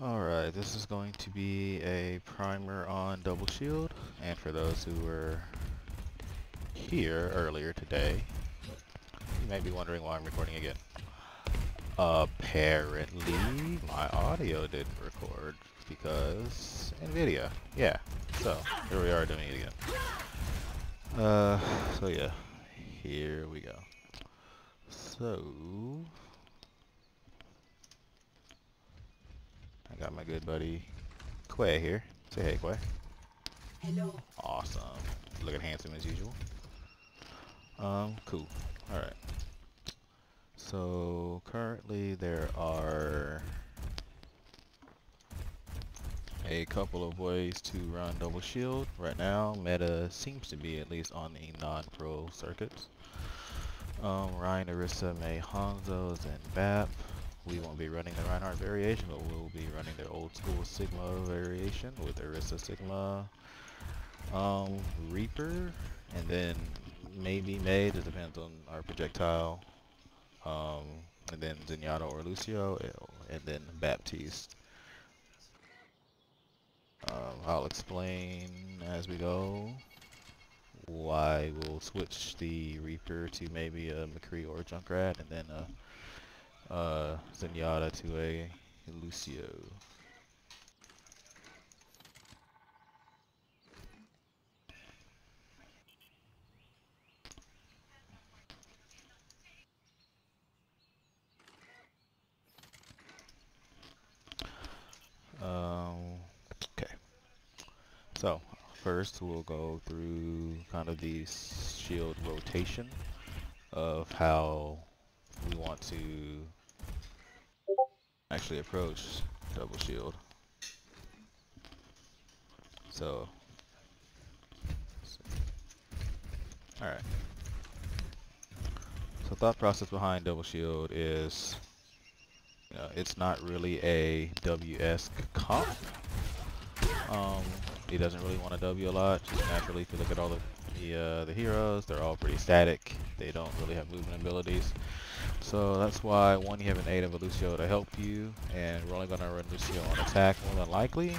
Alright, this is going to be a primer on Double Shield, and for those who were here earlier today, you may be wondering why I'm recording again. Apparently, my audio didn't record because NVIDIA. Yeah, so here we are doing it again. So yeah, here we go. So, I got my good buddy Quay here. Say hey, Quay. Hello. Awesome. Looking handsome as usual. Cool. Alright. So currently there are a couple of ways to run Double Shield. Right now, meta seems to be at least on the non-pro circuits. Ryan, Orisa, Mei, Hanzo's, and BAP. We won't be running the Reinhardt variation, but we'll be running their old school Sigma variation with Orisa Sigma, Reaper, and then maybe Mei. It depends on our projectile. And then Zenyatta or Lucio, and then Baptiste. I'll explain as we go why we'll switch the Reaper to maybe a McCree or a Junkrat, and then Zenyatta to a Lucio. Okay. So first we'll go through kind of the shield rotation of how we want to actually approach Double Shield. So, alright. So thought process behind Double Shield is, it's not really a W-esque comp. He doesn't really want to W a lot. Just naturally, if you look at all the heroes, they're all pretty static. They don't really have movement abilities. So that's why, one, you have an 8 of a Lucio to help you, and we're only going to run Lucio on attack more than likely.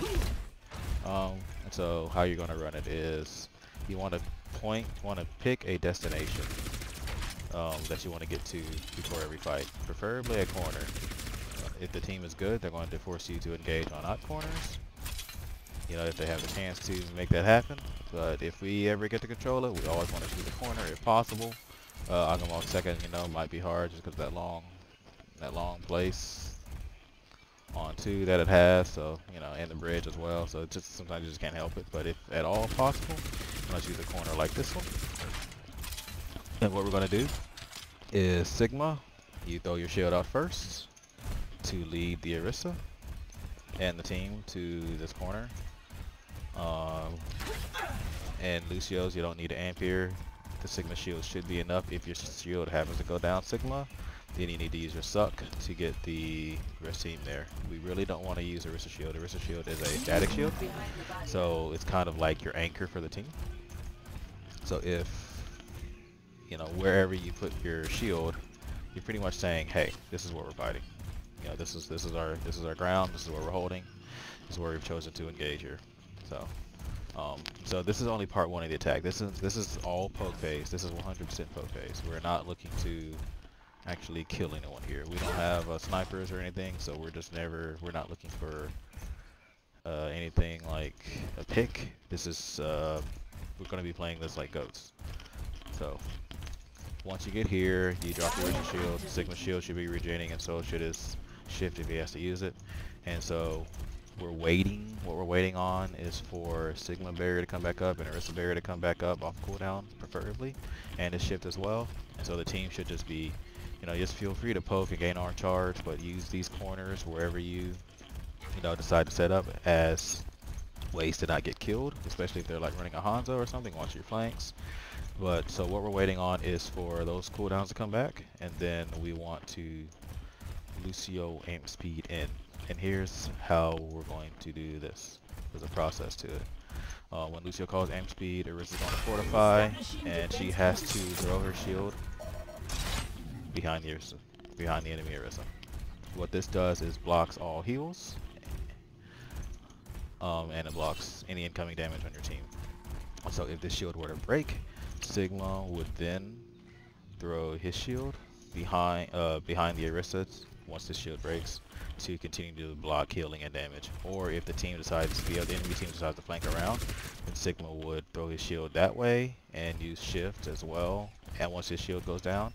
And so how you're going to run it is, you want to pick a destination that you want to get to before every fight, preferably a corner. If the team is good, they're going to force you to engage on odd corners, if they have a chance to make that happen. But if we ever get to control it, we always want to shoot the corner if possible. Agumon second, might be hard just because that long place on 2 that it has, so, and the bridge as well, so it's just sometimes you just can't help it. But if at all possible, let's use a corner like this one. And what we're going to do is Sigma, you throw your shield out first to lead the Orisa and the team to this corner. And Lucio's, you don't need an Ampere. The Sigma shield should be enough. If your shield happens to go down Sigma, then you need to use your suck to get the rest team there. We really don't want to use Orisa shield. Orisa shield is a static shield, so it's kind of like your anchor for the team. So if, wherever you put your shield, you're pretty much saying, hey, this is where we're fighting. This is our ground. This is where we're holding. This is where we've chosen to engage here. So this is only part 1 of the attack. This is all poke phase. This is 100% poke phase. We're not looking to actually kill anyone here. We don't have snipers or anything, so we're not looking for anything like a pick. This is we're going to be playing this like goats. So once you get here, you drop your Orisa shield. Sigma shield should be regenerating, and so should his shift if he has to use it. And so we're waiting. What we're waiting on is for Sigma barrier to come back up and Orisa barrier to come back up off cooldown, preferably, and his shift as well. And so the team should just be, just feel free to poke and gain arm charge, but use these corners wherever you, decide to set up as ways to not get killed, especially if they're like running a Hanzo or something. Watch your flanks. But so what we're waiting on is for those cooldowns to come back, and then we want to Lucio amp speed in. And here's how we're going to do this. There's a process to it. When Lucio calls amp speed, Orisa's going to fortify, and she has to throw her shield behind the enemy Orisa. What this does is blocks all heals, and it blocks any incoming damage on your team. So if this shield were to break, Sigma would then throw his shield behind the Orisa once the shield breaks to continue to block healing and damage. Or if the team decides, the enemy team decides to flank around, then Sigma would throw his shield that way and use shift as well. And once his shield goes down,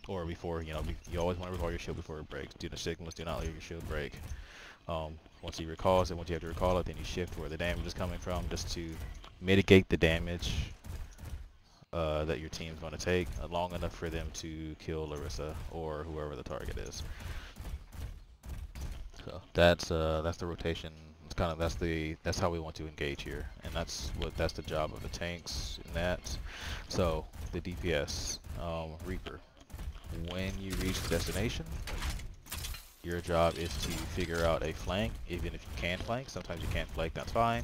or before, you always want to recall your shield before it breaks. Do the Sigmas do not let your shield break. Once he recalls it, once you have to recall it, then you shift where the damage is coming from, just to mitigate the damage that your team's going to take long enough for them to kill Orisa or whoever the target is. So that's the rotation. It's kind of that's how we want to engage here, and that's the job of the tanks in that. So the DPS, Reaper. When you reach the destination, your job is to figure out a flank, even if you can flank. Sometimes you can't flank, that's fine.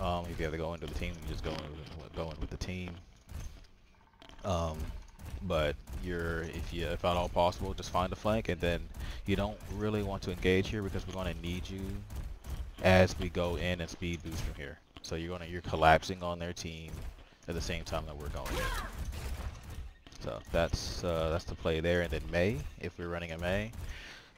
If you have to go into the team, you just go in with the team. But if at all possible, just find a flank, and then you don't really want to engage here because we're going to need you as we go in and speed boost from here. So you're collapsing on their team at the same time that we're going in. So that's the play there. And then Mei, if we're running a Mei,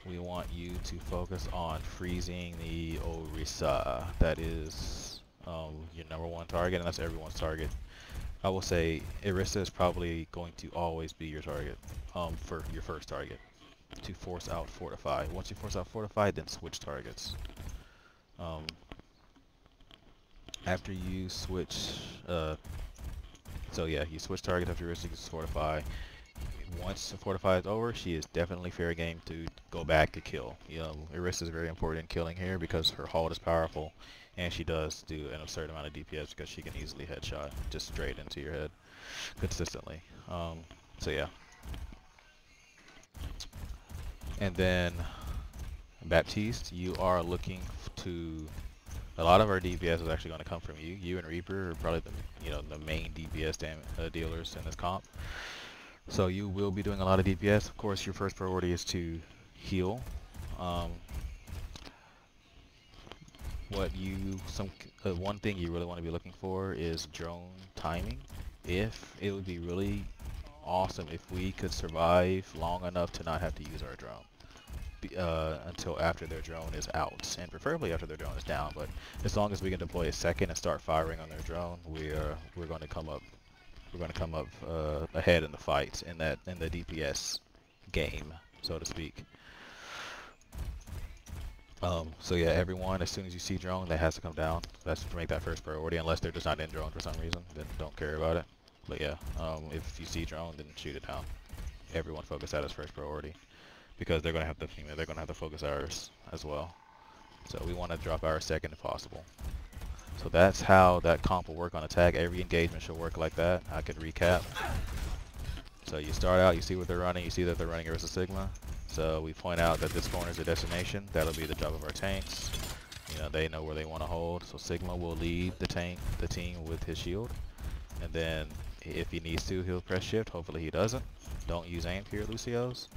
we want you to focus on freezing the Orisa. That is your #1 target, and that's everyone's target. I will say Orisa is probably going to always be your target for your first target, to force out Fortify. Once you force out Fortify, then switch targets. After you switch, so yeah, you switch targets after Orisa gets Fortify. Once Fortify is over, she is definitely fair game to go back to kill. Orisa is very important in killing here because her hold is powerful, and she does do an absurd amount of DPS because she can easily headshot just straight into your head consistently. So yeah. And then Baptiste, you are looking to. A lot of our DPS is actually going to come from you. You and Reaper are probably the main DPS dealers in this comp. So you will be doing a lot of DPS. Of course, your first priority is to heal. One thing you really want to be looking for is drone timing. It would be really awesome if we could survive long enough to not have to use our drone until after their drone is out, and preferably after their drone is down. But as long as we can deploy a second and start firing on their drone, we're going to come up. We're going to come up ahead in the fight in the DPS game, so to speak. So yeah, everyone, as soon as you see drone, that has to come down. That's to make that first priority, unless they're just not in drone for some reason, then don't care about it. But yeah, if you see drone, then shoot it down. Everyone focus that as first priority, because they're gonna have to focus ours as well. So we want to drop ours second if possible. So that's how that comp will work on attack. Every engagement should work like that. I could recap. So you start out, you see what they're running, you see that they're running Orisa Sigma. So we point out that this corner is a destination. That'll be the job of our tanks. They know where they want to hold. So Sigma will lead the team with his shield. And then if he needs to, he'll press shift. Hopefully he doesn't. Don't use aim here, Lucios.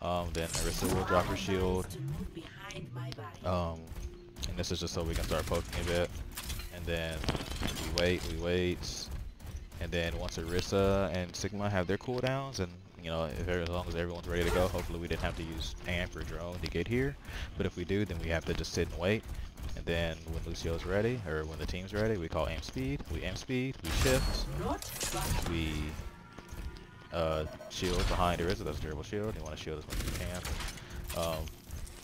Then Orisa will drop her shield. And this is just so we can start poking a bit. And then we wait. And then once Orisa and Sigma have their cooldowns, and as long as everyone's ready to go, hopefully we didn't have to use amp or drone to get here. But if we do, then we have to just sit and wait. And then when Lucio's ready, or when the team's ready, we call amp speed. We amp speed, we shift, we shield behind Orisa. That's a durable shield. You want to shield as much as you can.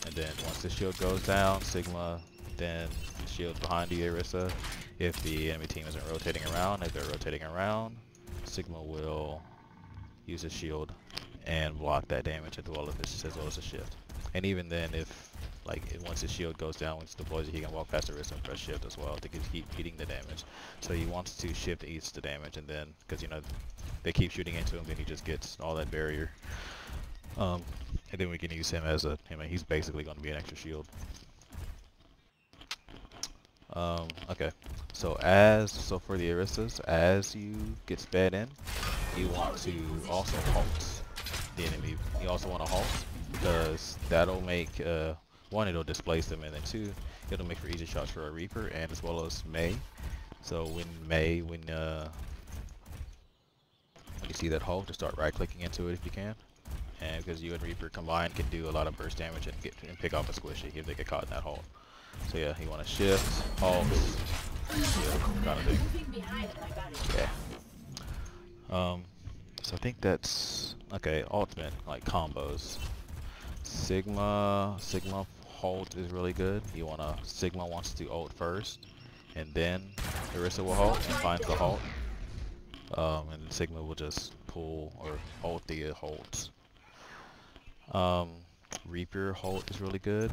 And then once the shield goes down, Sigma then shields behind the Orisa. If the enemy team isn't rotating around, if they're rotating around, Sigma will use his shield and block that damage as well as a shift. And even then, once his shield goes down, once he deploys it, he can walk past Orisa and press shift as well to keep eating the damage. So he wants to shift eats the damage, and then because they keep shooting into him, then he just gets all that barrier. And then we can use him as he's basically going to be an extra shield. Okay, so for the Orisas, as you get sped in, you want to also halt the enemy. You also want to halt because that'll make one, it'll displace them, and then two, it'll make for easy shots for a Reaper and as well as Mei. So when you see that halt, just start right clicking into it if you can. And because you and Reaper combined can do a lot of burst damage and pick off a squishy if they get caught in that halt. So yeah, you want to shift, halt, yeah, kind of thing. Yeah. So I think that's okay. Ultimate like combos. Sigma halt is really good. You wanna Sigma wants to ult first, and then Orisa will halt and finds the halt. And Sigma will just pull or ult the halt. Reaper halt is really good.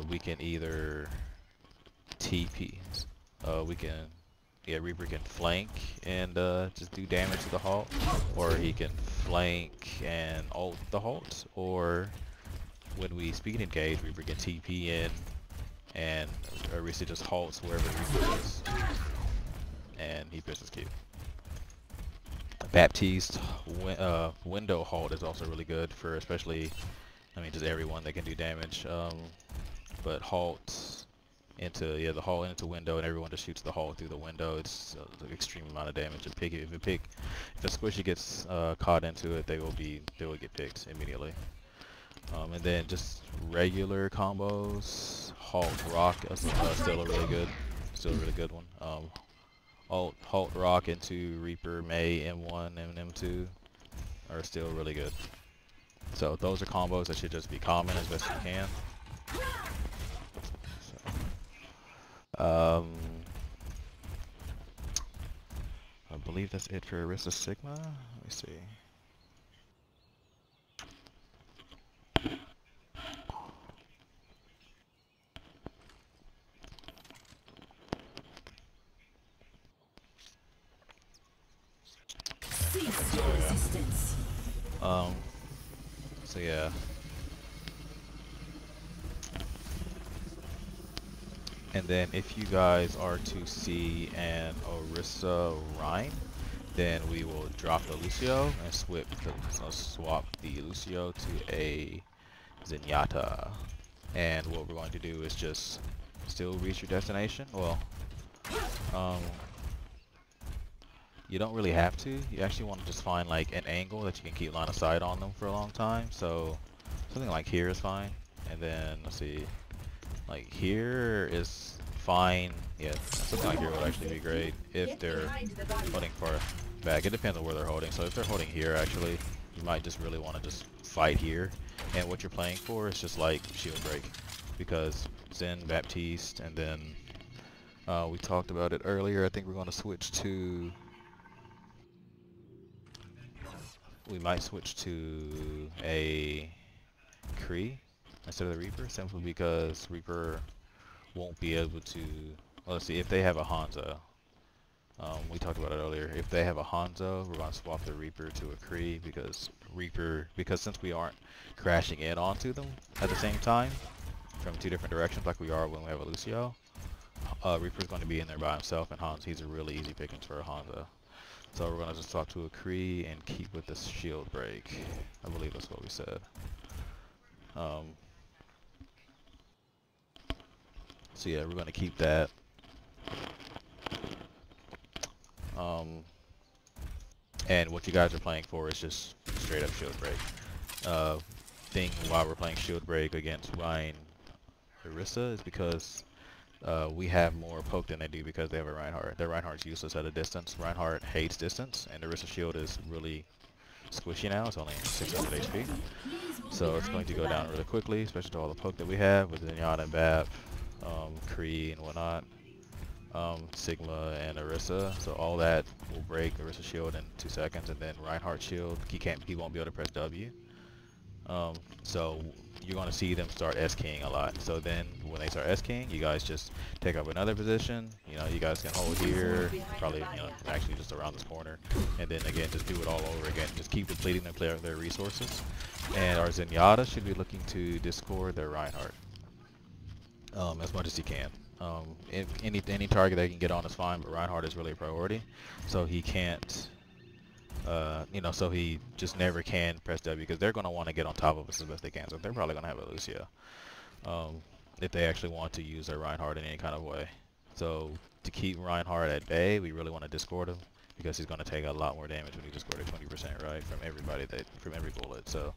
We can either TP. Reaper can flank and just do damage to the halt, or he can flank and ult the halt, or when we speed engage, Reaper can TP in and Orisa just halts wherever Reaper is, and he pushes Q. Baptiste window halt is also really good for especially, I mean, just everyone that can do damage. But halt into the halt into window and everyone just shoots the halt through the window. It's an extreme amount of damage. If a squishy gets caught into it, they will get picked immediately. And then just regular combos. Halt rock is still a really good one. Halt rock into Reaper, Mei, M1, and M2 are still really good. So those are combos that should just be common as best you can. So, I believe that's it for Orisa Sigma. Let me see. So yeah. And then if you guys are to see an Orisa Rein, then we will drop the Lucio and swap the Lucio to a Zenyatta. And what we're going to do is just still reach your destination. Well, you don't really have to. You actually want to just find like an angle that you can keep line of sight on them for a long time. So something like here is fine. And then let's see, like here is fine. Yeah, something like here would actually be great if they're holding far back. It depends on where they're holding. So if they're holding here, actually, you might just really want to just fight here. And what you're playing for is just like shield break, because Zen, Baptiste, and then we talked about it earlier. I think we're going to switch to. We might switch to a Kree instead of the Reaper, simply because Reaper won't be able to. Well, let's see, if they have a Hanzo. We talked about it earlier. If they have a Hanzo, we're going to swap the Reaper to a Kree, because since we aren't crashing in onto them at the same time from two different directions like we are when we have a Lucio, Reaper's going to be in there by himself, and he's a really easy pickings for a Hanzo. So we're going to just talk to a Kree and keep with this shield break. I believe that's what we said. So yeah, we're going to keep that. And what you guys are playing for is just straight up shield break. Thing why we're playing shield break against Rein Orisa is because we have more poke than they do because they have a Reinhardt. Their Reinhardt's useless at a distance. Reinhardt hates distance, and Orisa shield is really squishy now. It's only 600 HP. So it's going to go down really quickly, especially to all the poke that we have with Zenyatta and Bap, Kree and whatnot, Sigma and Orisa. So all that will break Orisa shield in 2 seconds, and then Reinhardt shield, he won't be able to press W. So you're going to see them start S-keying a lot. So then when they start S-keying, you guys just take up another position. You know, you guys can hold here, probably, you know, actually just around this corner. And then again, just do it all over again. Just keep depleting their resources. And our Zenyatta should be looking to discord their Reinhardt as much as he can. If any target they can get on is fine, but Reinhardt is really a priority. So he can't, you know, so he just never can press W, because they're going to want to get on top of us as best they can. So they're probably going to have a Lucio. if they actually want to use their Reinhardt in any kind of way. So to keep Reinhardt at bay, we really want to discord him because he's going to take a lot more damage when you discord at 20%, right, from everybody, from every bullet. So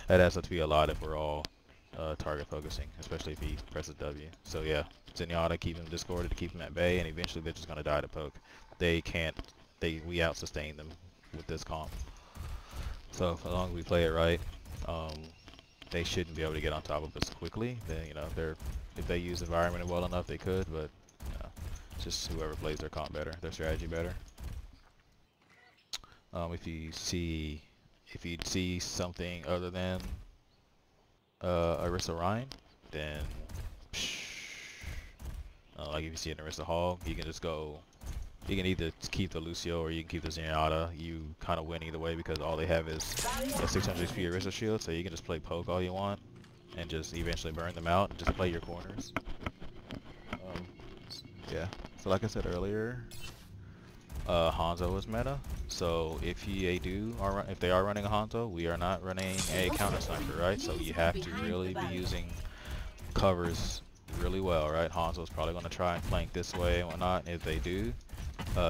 that adds up to be a lot if we're all target focusing, especially if he presses W. So yeah, Zenyatta, keep him discorded to keep him at bay, and eventually they're just going to die to poke. They can't, we out sustain them with this comp. So as long as we play it right, they shouldn't be able to get on top of us quickly. Then, you know, if they use environment well enough, they could, but it's just whoever plays their comp better, their strategy better. If you see something other than Orisa Rein, then like if you see an Orisa Hog, you can just go. You can either keep the Lucio or you can keep the Zenyatta. You kind of win either way because all they have is a 600 HP Orisa shield, so you can just play poke all you want and just eventually burn them out and just play your corners. Yeah. So like I said earlier, Hanzo is meta. So if they are running a Hanzo, we are not running a counter sniper, right? So you have to really be using covers really well, right? Hanzo is probably going to try and flank this way and whatnot. If they do,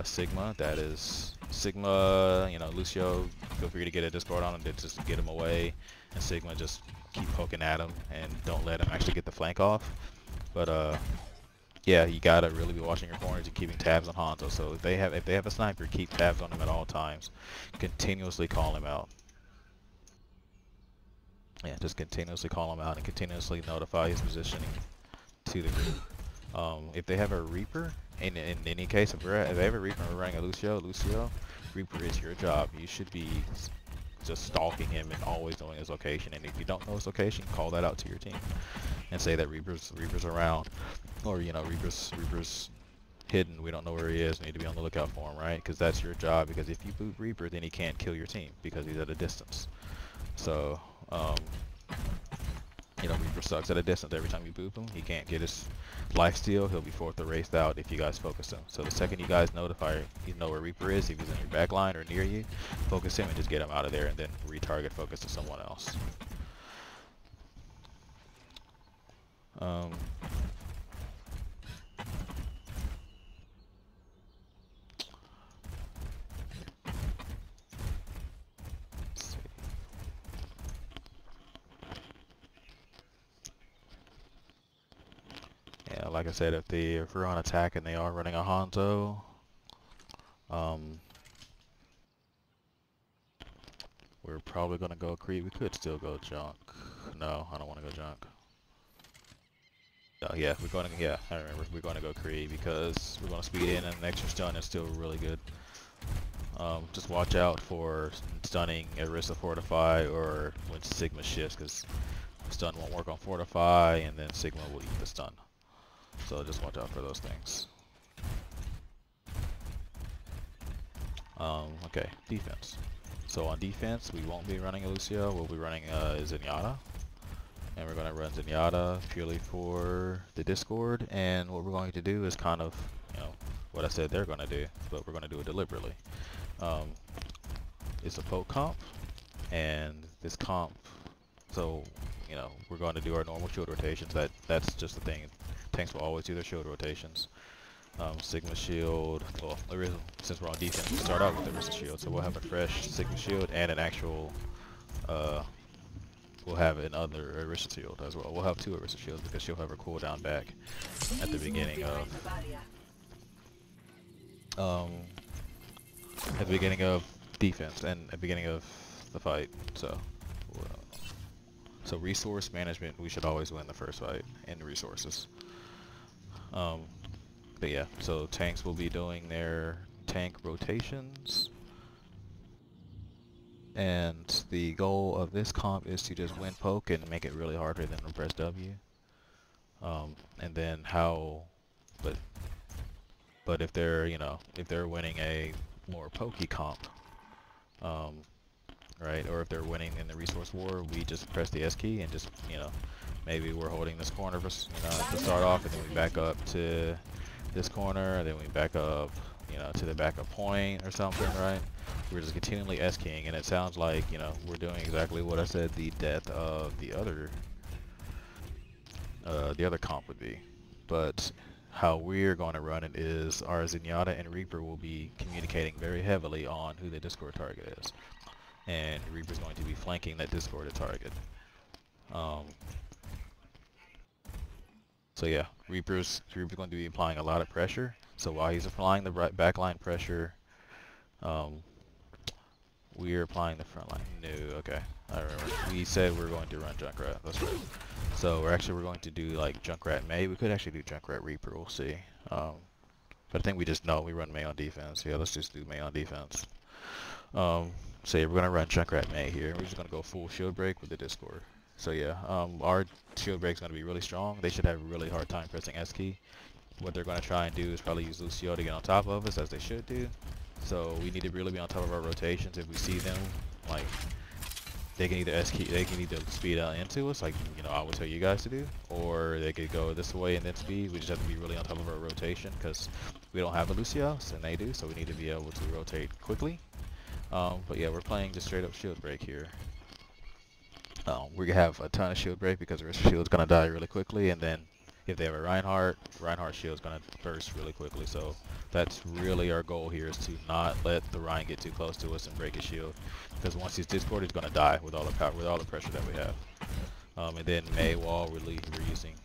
Sigma, that is Sigma, you know, Lucio, feel free to get a discord on him, just get him away, and Sigma just keep poking at him and don't let him actually get the flank off. But yeah, you gotta really be watching your corners and keeping tabs on Hanzo. So if they have a sniper, keep tabs on him at all times. Continuously call him out. Yeah, just continuously call him out and continuously notify his positioning to the group. If they have a Reaper, in any case, if they have a Reaper and we're running a Lucio, Reaper is your job. You should be just stalking him and always knowing his location. And if you don't know his location, call that out to your team and say that Reaper's around, or you know, Reaper's hidden. We don't know where he is. We need to be on the lookout for him, right? Because that's your job. Because if you boot Reaper, then he can't kill your team because he's at a distance. So you know, Reaper sucks at a distance. Every time you boop him, he can't get his lifesteal. He'll be forced erased out if you guys focus him. So the second you guys know where Reaper is, if he's in your back line or near you, focus him and just get him out of there and then retarget focus to someone else. Yeah, like I said, if we're on attack and they are running a Hanzo, we're probably gonna go creep. We could still go junk. No, I don't want to go junk. Yeah, I remember. We're going to go Kree because we're going to speed in, and an extra stun is still really good. Just watch out for stunning Orisa Fortify or when Sigma shifts, because stun won't work on Fortify, and then Sigma will eat the stun. So just watch out for those things. Okay, defense. So on defense, we won't be running a Lucio. We'll be running Zenyatta. And we're going to run Zenyatta purely for the Discord, and what we're going to do is kind of, you know, what I said they're going to do, but we're going to do it deliberately. It's a poke comp, and this comp, so, you know, we're going to do our normal shield rotations. That's just the thing. Tanks will always do their shield rotations. Sigma shield, well, since we're on defense, we'll start out with the Orisa shield, so we'll have a fresh Sigma shield and an actual, we'll have another Orisa shield as well. We'll have two Orisa shields because she'll have her cooldown back at the beginning of defense and at the beginning of the fight. So resource management, we should always win the first fight in resources. But yeah, so tanks will be doing their tank rotations. And the goal of this comp is to just win poke and make it really harder than press W. And then but if they're, you know, if they're winning a more pokey comp, right, or if they're winning in the resource war, we just press the S key and just, you know, maybe we're holding this corner for, you know, to start off, and then we back up to this corner, and then we back up, you know, to the backup point or something, right? We're just continually S-keying, and it sounds like, you know, we're doing exactly what I said the death of the other the other comp would be. But how we're going to run it is our Zenyatta and Reaper will be communicating very heavily on who the Discord target is. And Reaper's going to be flanking that Discorded target. So yeah, Reaper's going to be applying a lot of pressure. So while he's applying the backline pressure, we're applying the front line. No, okay. I remember. We said we're going to run Junkrat. That's right. So we're going to do like Junkrat Mei. We could actually do Junkrat Reaper. We'll see. But I think we just know we run Mei on defense. Yeah, let's just do Mei on defense. So yeah, we're gonna run Junkrat Mei here. We're just gonna go full shield break with the Discord. So yeah, our shield break is gonna be really strong. They should have a really hard time pressing S key. What they're gonna try and do is probably use Lucio to get on top of us, as they should do. So we need to really be on top of our rotations. If we see them, like, they can either S key, they can either speed out into us, like, you know, I would tell you guys to do, or they could go this way and then speed. We just have to be really on top of our rotation because we don't have a Lucio, and they do, so we need to be able to rotate quickly. But yeah, we're playing just straight up shield break here. We have a ton of shield break because the rest of the shield's gonna die really quickly, and then if they have a Reinhardt shield's gonna burst really quickly. So that's really our goal here, is to not let the Rein get too close to us and break his shield, because once he's discorded, he's gonna die with all the power, with all the pressure that we have. And then Mei wall,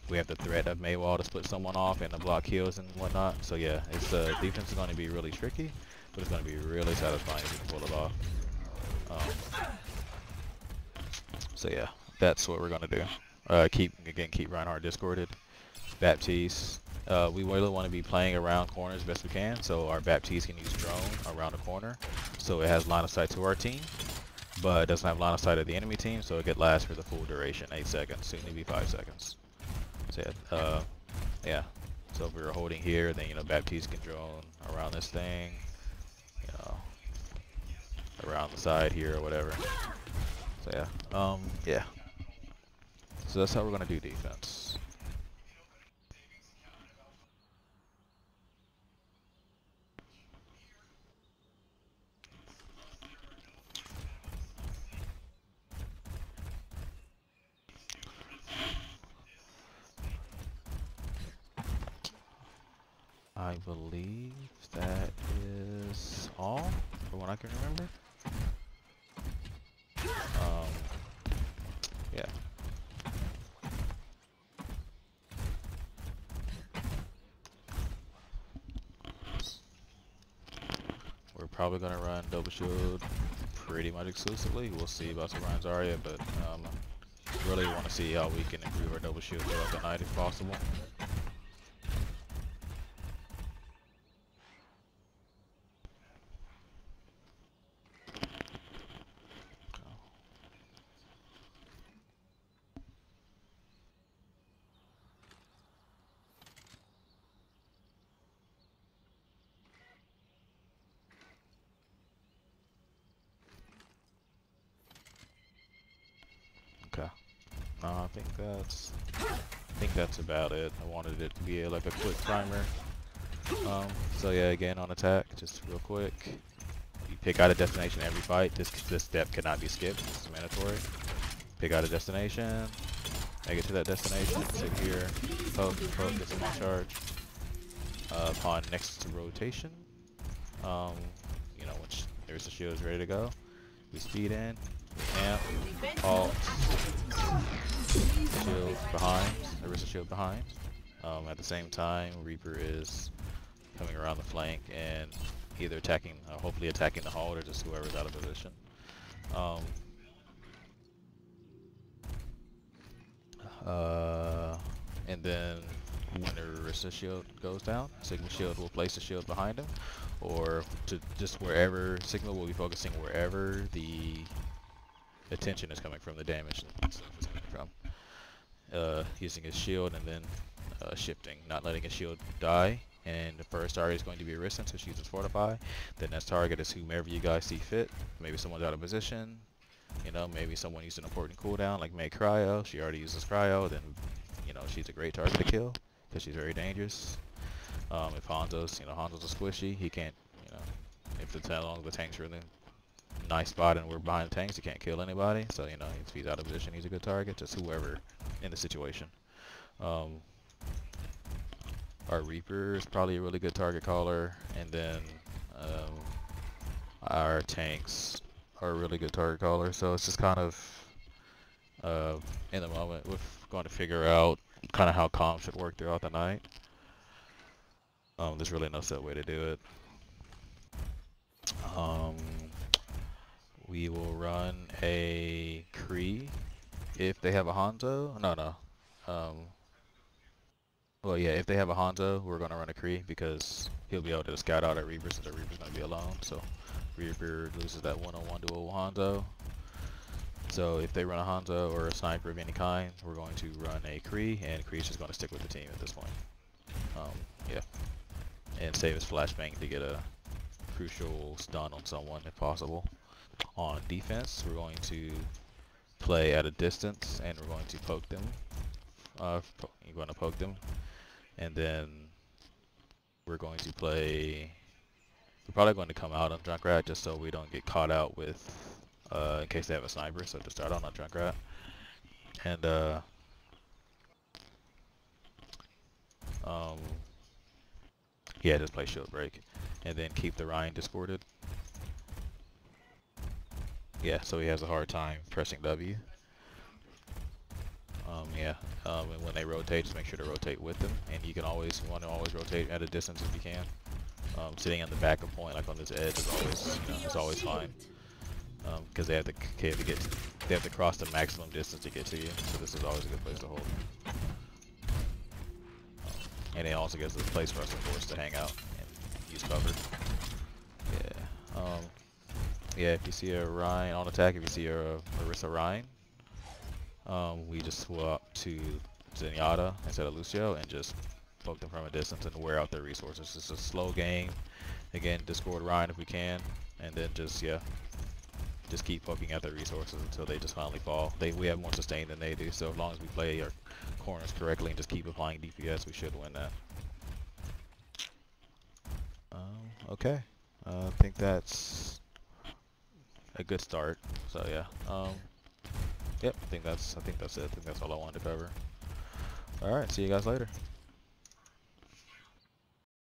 we have the threat of Mei wall to split someone off and to block kills and whatnot. So yeah, it's defense is going to be really tricky, but it's going to be really satisfying if you can pull it off. So yeah, that's what we're going to do. Keep Reinhardt discorded. Baptiste. We really want to be playing around corners as best we can, so our Baptiste can use drone around the corner, so it has line of sight to our team, but it doesn't have line of sight of the enemy team, so it could last for the full duration, 8 seconds, soon to be 5 seconds. So yeah, so if we were holding here, then, you know, Baptiste can drone around this thing, you know, around the side here or whatever. So yeah, so that's how we're going to do defense. I believe that is all, from what I can remember. Yeah. We're probably gonna run double shield pretty much exclusively. We'll see about some Ryan Zarya, but really want to see how we can improve our double shield throughout the night if possible. Okay. No, I think that's about it. I wanted it to be like a quick primer. So yeah, again on attack, just real quick. You pick out a destination every fight. This step cannot be skipped. It's mandatory. Pick out a destination. Make it to that destination. Sit here. Poke, get some on charge. Upon next rotation, you know, once there's the shield is ready to go, we speed in, amp, alt, shield behind, there is a shield behind. At the same time, Reaper is coming around the flank and either attacking, hopefully attacking the hold, or just whoever's out of position. And then when the Orisa shield goes down, Sigma shield will place the shield behind him, or to just wherever Sigma will be focusing wherever the attention is coming from, the damage is coming from. Using his shield and then shifting, not letting his shield die. And the first target is going to be Orisa, so she uses Fortify. The next target is whomever you guys see fit. Maybe someone's out of position. You know, maybe someone used an important cooldown like Mei Cryo. She already uses Cryo, then, you know, she's a great target to kill because she's very dangerous. If Hanzo's, you know, Hanzo's a squishy, he can't, you know, if the tanks are in a nice spot and we're behind the tanks, he can't kill anybody. So, you know, if he's out of position, he's a good target, just whoever in the situation. Um, our Reaper is probably a really good target caller, and then um, our tanks are a really good target caller. So it's just kind of in the moment we're going to figure out kind of how comms should work throughout the night. There's really no set way to do it. Um, we will run a Kree if they have a Hanzo. No. Um, well, yeah, if they have a Hanzo, we're going to run a Kree because he'll be able to scout out at Reaper since the Reaper's going to be alone. So Reaper loses that one-on-one duel with Hanzo. So if they run a Hanzo or a sniper of any kind, we're going to run a Kree, and Kree's just going to stick with the team at this point. Yeah. And save his flashbang to get a crucial stun on someone if possible. On defense, we're going to play at a distance, and we're going to poke them. You're going to poke them, and then we're going to play. We're probably going to come out on Junkrat just so we don't get caught out with, in case they have a sniper. So just start on Junkrat, and yeah, just play shield break, and then keep the Ryan discorded. Yeah, so he has a hard time pressing W. And when they rotate, just make sure to rotate with them, and you want to always rotate at a distance if you can. Sitting on the back of point, like on this edge, is always, it's always fine, because they have to cross the maximum distance to get to you. So this is always a good place to hold. And it also gives us a place for us to force to hang out and use cover. Yeah. Yeah, if you see a Ryan on attack, if you see a Orisa Ryan, we just swap to Zenyatta instead of Lucio and just poke them from a distance and wear out their resources. It's a slow game. Again, discord Ryan if we can, and then just keep poking at their resources until they just finally fall. We have more sustain than they do, so as long as we play our corners correctly and just keep applying DPS, we should win that. Okay, I think that's a good start. So yeah, yep. I think that's it. I think that's all I wanted to cover. All right, see you guys later.